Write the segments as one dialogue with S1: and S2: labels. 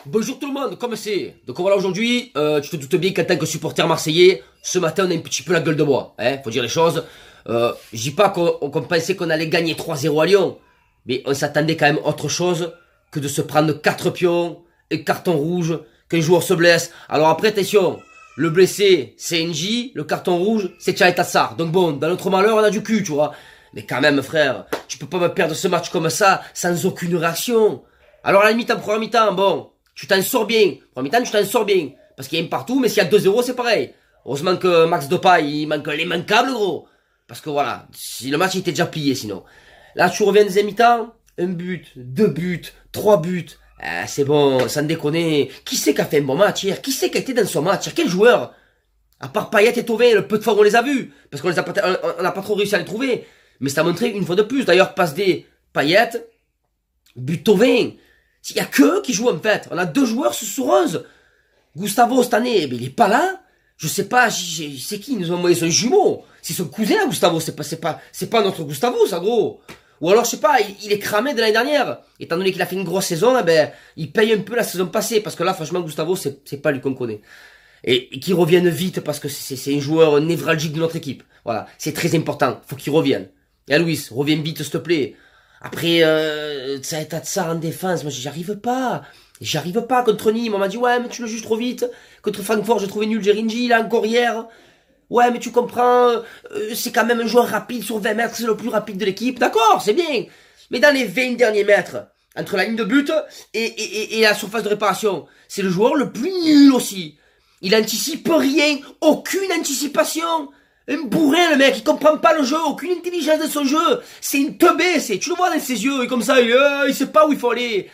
S1: Bonjour tout le monde, comment c'est? Donc voilà, aujourd'hui, tu te doutes bien qu'en tant que supporter marseillais, ce matin on a un petit peu la gueule de bois, hein, faut dire les choses. Je dis pas qu'on pensait qu'on allait gagner 3-0 à Lyon, mais on s'attendait quand même à autre chose que de se prendre 4 pions, et carton rouge, qu'un joueur se blesse. Alors après, attention, le blessé c'est NJ, le carton rouge c'est Tchai Tassar. Donc bon, dans notre malheur on a du cul, tu vois. Mais quand même frère, tu peux pas me perdre ce match comme ça, sans aucune réaction. Alors à la limite en première mi-temps, bon, tu t'en sors bien. En mi-temps, tu t'en sors bien. Parce qu'il y a un partout, mais s'il y a 2-0, c'est pareil. Heureusement que Max Depay, il manque l'immanquable, gros. Parce que voilà, si le match était déjà plié, sinon. Là, tu reviens deuxième mi-temps, un but, 2 buts, 3 buts. C'est bon, sans déconner. Qui c'est qui a fait un bon match hier? Qui c'est qui a été dans son match hier? Quel joueur? À part Payet et Thauvin, le peu de fois on les a vus. Parce qu'on n'a pas trop réussi à les trouver. Mais ça a montré une fois de plus. D'ailleurs, passe des Payet, but Thauvin. Il y a que eux qui jouent en fait. On a 2 joueurs sur 11. Gustavo cette année, il est pas là. Je sais pas, c'est qui, ils nous ont envoyé son jumeau. C'est son cousin, Gustavo, c'est pas notre Gustavo, ça, gros. Ou alors, je sais pas, il est cramé de l'année dernière. Étant donné qu'il a fait une grosse saison, il paye un peu la saison passée. Parce que là, franchement, Gustavo, c'est pas lui qu'on connaît. Et qu'il revienne vite parce que c'est un joueur névralgique de notre équipe. Voilà. C'est très important. Faut qu'il revienne. Et Louis, reviens vite, s'il te plaît. Après, ça a été ça en défense. Moi, j'arrive pas. J'arrive pas contre Nîmes. On m'a dit, ouais, mais tu le juges trop vite. Contre Francfort, j'ai trouvé nul Gerinji, là, encore hier. Ouais, mais tu comprends, c'est quand même un joueur rapide sur 20 mètres, c'est le plus rapide de l'équipe. D'accord, c'est bien. Mais dans les 20 derniers mètres, entre la ligne de but et la surface de réparation, c'est le joueur le plus nul aussi. Il anticipe rien, aucune anticipation. Un bourrin, le mec, il comprend pas le jeu, aucune intelligence de son jeu. C'est une teubé, tu le vois dans ses yeux, et comme ça, il sait pas où il faut aller.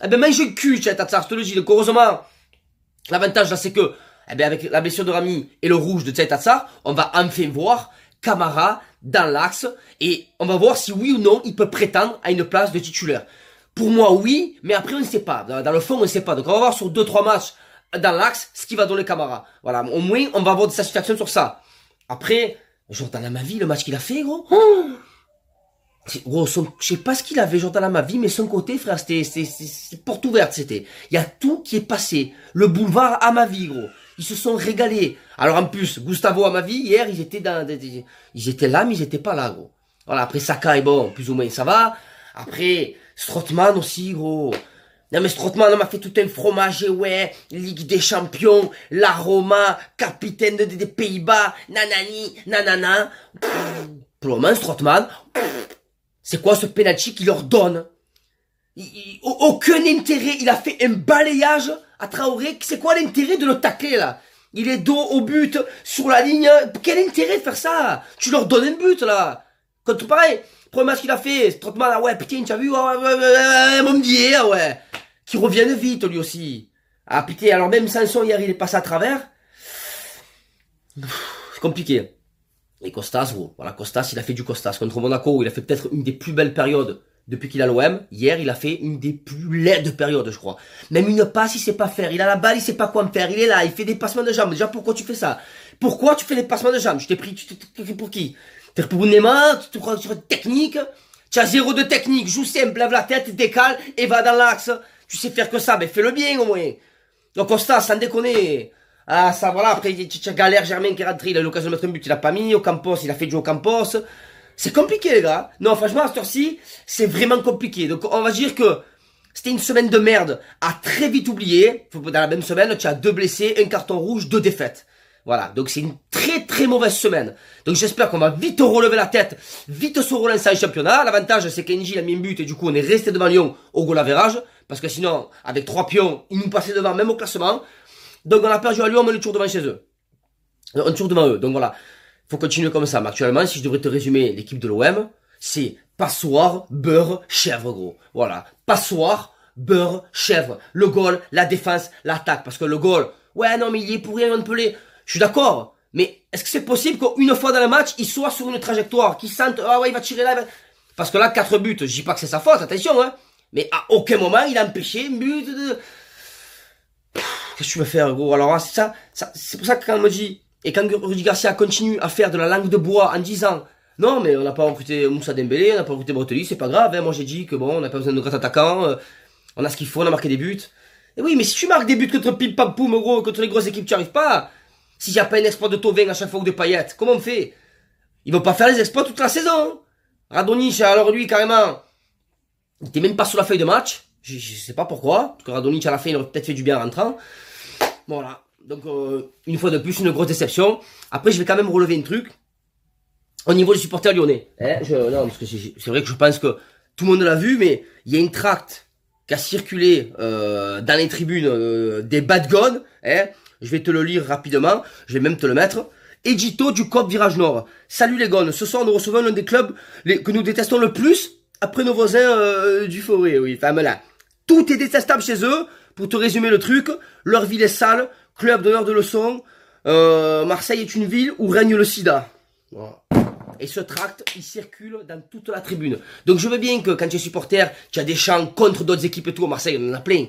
S1: Eh ben, mange le cul, Tatsar, je te le dis. Donc, heureusement, l'avantage là, c'est que, avec la blessure de Rami et le rouge de Tatsar, on va enfin voir Camara dans l'axe, et on va voir si oui ou non, il peut prétendre à une place de titulaire. Pour moi, oui, mais après, on ne sait pas. Dans le fond, on ne sait pas. Donc, on va voir sur 2-3 matchs dans l'axe ce qui va donner Camara. Voilà, au moins, on va avoir des satisfactions sur ça. Après, Jordan Amavi, le match qu'il a fait, gros. Gros, je sais pas ce qu'il avait, Jordan Amavi, mais son côté, frère, c'était porte ouverte, c'était. Il y a tout qui est passé. Le boulevard Amavi, gros. Ils se sont régalés. Alors, en plus, Gustavo Amavi, hier, ils étaient ils étaient là, mais ils étaient pas là, gros. Voilà, après, Saka est bon, plus ou moins, ça va. Après, Strootman aussi, gros. Non mais Strootman m'a fait tout un fromage, et ouais, Ligue des Champions, la Roma, capitaine des Pays-Bas, nanani, nanana. Pour le moment, Strootman, c'est quoi ce penalty qu'il leur donne? Aucun intérêt, il a fait un balayage à Traoré, c'est quoi l'intérêt de le tacler là? Il est dos au but, sur la ligne, quel intérêt de faire ça? Tu leur donnes un but là. Contre pareil, premier match qu'il a fait, Strootman, ah ouais, putain, tu as vu, mon dieu, ouais. Qui revienne vite, lui aussi. Ah, putain, alors même Sanson, hier, il est passé à travers. C'est compliqué. Et Costas, gros. Voilà, Costas, il a fait du Costas contre Monaco. Il a fait peut-être une des plus belles périodes depuis qu'il a l'OM. Hier, il a fait une des plus laides périodes, je crois. Même une passe, il sait pas faire. Il a la balle, il sait pas quoi en faire. Il est là, il fait des passements de jambes. Déjà, pourquoi tu fais ça? Pourquoi tu fais des passements de jambes? Tu t'es pris pour qui? T'es pris pour Neymar? Tu te crois sur une technique? Tu as 0 de technique. Joue simple, lève la tête, décale et va dans l'axe. Tu sais faire que ça, mais fais-le bien au moins. Donc Costa, sans déconner. Ah ça voilà, après tu as galère Germain qui est rentré, il a eu l'occasion de mettre un but, il a pas mis, Ocampos, il a fait jouer Ocampos. C'est compliqué les gars. Non franchement à cette heure-ci, c'est vraiment compliqué. Donc on va dire que c'était une semaine de merde à très vite oublier. Dans la même semaine, tu as 2 blessés, un carton rouge, 2 défaites. Voilà, donc c'est une très très mauvaise semaine. Donc j'espère qu'on va vite relever la tête, vite se relancer en championnat. L'avantage c'est qu'Engie a mis un but et du coup on est resté devant Lyon au goal average. Parce que sinon, avec 3 pions, ils nous passaient devant même au classement. Donc on a perdu à Lyon, on est toujours devant chez eux. On est toujours devant eux, donc voilà. Faut continuer comme ça. Mais actuellement, si je devrais te résumer l'équipe de l'OM, c'est passoire, beurre, chèvre gros. Voilà, passoire, beurre, chèvre. Le goal, la défense, l'attaque. Parce que le goal, ouais non mais il est pour rien, on peut les... Je suis d'accord, mais est-ce que c'est possible qu'une fois dans le match, il soit sur une trajectoire, qu'il sente, ah ouais, il va tirer là, Parce que là, 4 buts, je dis pas que c'est sa faute, attention, hein. Mais à aucun moment, il a empêché un but de... Qu'est-ce que tu veux faire, gros? Alors, c'est pour ça que quand on me dit, et quand Rudy Garcia continue à faire de la langue de bois en disant, non, mais on n'a pas recruté Moussa Dembélé, on n'a pas recruté Breteli, c'est pas grave, hein. Moi, j'ai dit que bon, on n'a pas besoin de grands attaquants, on a ce qu'il faut, on a marqué des buts. Et oui, mais si tu marques des buts contre Pim Pam Poum, gros, contre les grosses équipes, tu n'y arrives pas. Si j'ai pas un exploit de Thauvin à chaque fois ou de Payet, comment on fait? Ils vont pas faire les exploits toute la saison. Radonjic, alors lui, carrément, il était même pas sur la feuille de match. Je sais pas pourquoi, parce que Radonjic, à la fin, il aurait peut-être fait du bien en rentrant. Voilà. Donc, une fois de plus, une grosse déception. Après, je vais quand même relever un truc. Au niveau des supporters lyonnais. Non, parce que c'est vrai que je pense que tout le monde l'a vu, mais il y a une tracte qui a circulé dans les tribunes des bad guns. Je vais te le lire rapidement. Je vais même te le mettre. Edito du COP Virage Nord. Salut les gones. Ce soir, nous recevons l'un des clubs que nous détestons le plus après nos voisins du Forêt. Oui, enfin là. Tout est détestable chez eux. Pour te résumer le truc, leur ville est sale. Club d'honneur de leçon. Marseille est une ville où règne le sida. Voilà. Et ce tract, il circule dans toute la tribune. Donc je veux bien que quand tu es supporter, tu as des chants contre d'autres équipes et tout. À Marseille, on en a plein.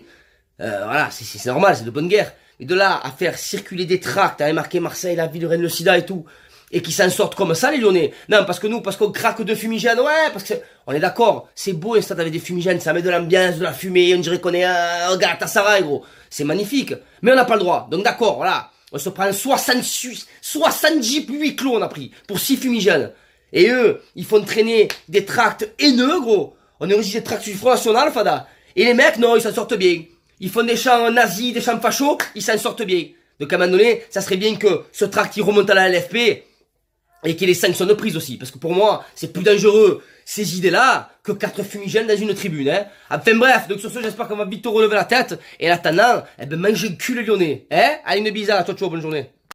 S1: Voilà, c'est normal, c'est de bonne guerre. Mais de là à faire circuler des tracts, à marquer Marseille, la ville règne le sida et tout, et qui s'en sortent comme ça, les Lyonnais. Non, parce qu'on craque de fumigène, ouais, parce que on est d'accord, c'est beau un stade avec des fumigènes, ça met de l'ambiance, de la fumée, on dirait qu'on est à Galatasaray, gros. C'est magnifique. Mais on n'a pas le droit. Donc d'accord, voilà. On se prend 70 huis clos, on a pris, pour 6 fumigènes. Et eux, ils font traîner des tracts haineux, gros. On est aussi des tracts du Front National, Fada. Et les mecs, non, ils s'en sortent bien. Ils font des chants nazis, des chants fachos, ils s'en sortent bien. Donc à un moment donné, ça serait bien que ce tract, il remonte à la LFP et qu'il y ait les sanctions de prise aussi. Parce que pour moi, c'est plus dangereux, ces idées-là, que 4 fumigènes dans une tribune, Enfin bref, donc sur ce, j'espère qu'on va vite te relever la tête. Et en attendant, mangez le cul les Lyonnais, Allez, une bise à toi, bonne journée.